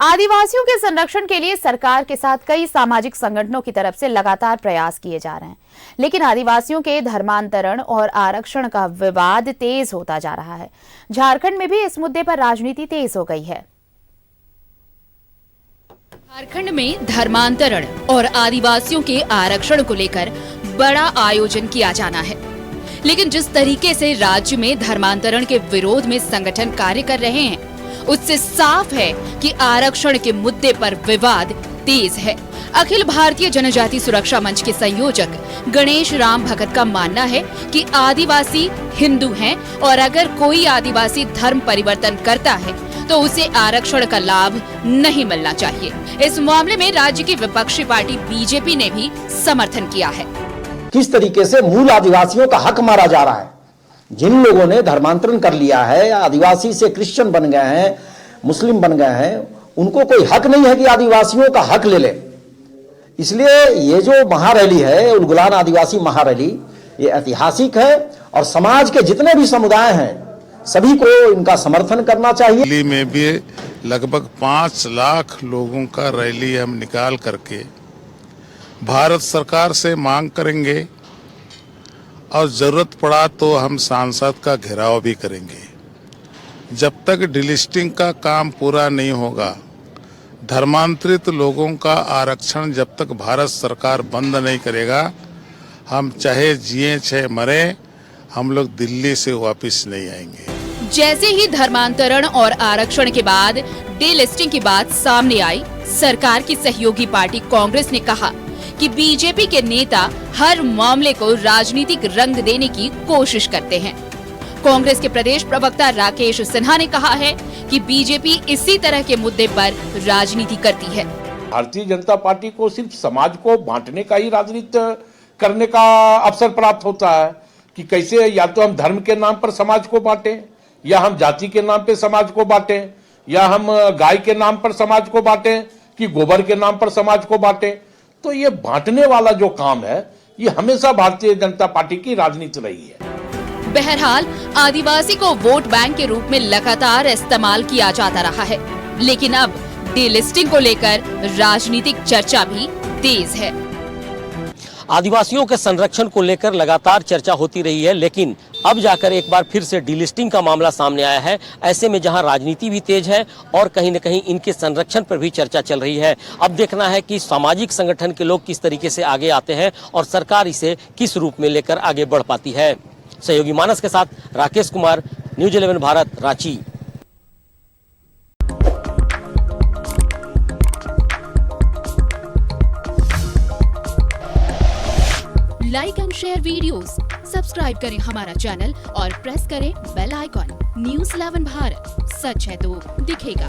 आदिवासियों के संरक्षण के लिए सरकार के साथ कई सामाजिक संगठनों की तरफ से लगातार प्रयास किए जा रहे हैं, लेकिन आदिवासियों के धर्मांतरण और आरक्षण का विवाद तेज होता जा रहा है। झारखंड में भी इस मुद्दे पर राजनीति तेज हो गई है। झारखंड में धर्मांतरण और आदिवासियों के आरक्षण को लेकर बड़ा आयोजन किया जाना है, लेकिन जिस तरीके से राज्य में धर्मांतरण के विरोध में संगठन कार्य कर रहे हैं, उससे साफ है कि आरक्षण के मुद्दे पर विवाद तेज है। अखिल भारतीय जनजाति सुरक्षा मंच के संयोजक गणेश राम भगत का मानना है कि आदिवासी हिंदू हैं और अगर कोई आदिवासी धर्म परिवर्तन करता है तो उसे आरक्षण का लाभ नहीं मिलना चाहिए। इस मामले में राज्य की विपक्षी पार्टी बीजेपी ने भी समर्थन किया है। किस तरीके से मूल आदिवासियों का हक मारा जा रहा है। जिन लोगों ने धर्मांतरण कर लिया है, आदिवासी से क्रिश्चियन बन गए हैं, मुस्लिम बन गए हैं, उनको कोई हक नहीं है कि आदिवासियों का हक ले लें। इसलिए ये जो महारैली है, उलगुलान आदिवासी महारैली, ये ऐतिहासिक है और समाज के जितने भी समुदाय हैं सभी को इनका समर्थन करना चाहिए। दिल्ली में भी लगभग 5 लाख लोगों का रैली हम निकाल करके भारत सरकार से मांग करेंगे और जरूरत पड़ा तो हम सांसद का घेराव भी करेंगे। जब तक डिलिस्टिंग का काम पूरा नहीं होगा, धर्मांतरित लोगों का आरक्षण जब तक भारत सरकार बंद नहीं करेगा, हम चाहे जिए चाहे मरे, हम लोग दिल्ली से वापस नहीं आएंगे। जैसे ही धर्मांतरण और आरक्षण के बाद डिलिस्टिंग की बात सामने आई, सरकार की सहयोगी पार्टी कांग्रेस ने कहा कि बीजेपी के नेता हर मामले को राजनीतिक रंग देने की कोशिश करते हैं। कांग्रेस के प्रदेश प्रवक्ता राकेश सिन्हा ने कहा है कि बीजेपी इसी तरह के मुद्दे पर राजनीति करती है। भारतीय जनता पार्टी को सिर्फ समाज को बांटने का ही राजनीति करने का अवसर प्राप्त होता है कि कैसे या तो हम धर्म के नाम पर समाज को बांटें, या हम जाति के नाम पर समाज को बांटें, या हम गाय के नाम पर समाज को बांटें, कि गोबर के नाम पर समाज को बांटें। तो ये बांटने वाला जो काम है, ये हमेशा भारतीय जनता पार्टी की राजनीति रही है। बहरहाल आदिवासी को वोट बैंक के रूप में लगातार इस्तेमाल किया जाता रहा है, लेकिन अब डिलिस्टिंग को लेकर राजनीतिक चर्चा भी तेज है। आदिवासियों के संरक्षण को लेकर लगातार चर्चा होती रही है, लेकिन अब जाकर एक बार फिर से डिलिस्टिंग का मामला सामने आया है। ऐसे में जहां राजनीति भी तेज है और कहीं न कहीं इनके संरक्षण पर भी चर्चा चल रही है। अब देखना है कि सामाजिक संगठन के लोग किस तरीके से आगे आते हैं और सरकार इसे किस रूप में लेकर आगे बढ़ पाती है। सहयोगी मानस के साथ Rakesh Kumar, news 11 Bharat, Ranchi. Like and share videos, subscribe करें हमारा चैनल और प्रेस करें बेल आइकॉन। न्यूज़ 11 भारत, सच है तो दिखेगा।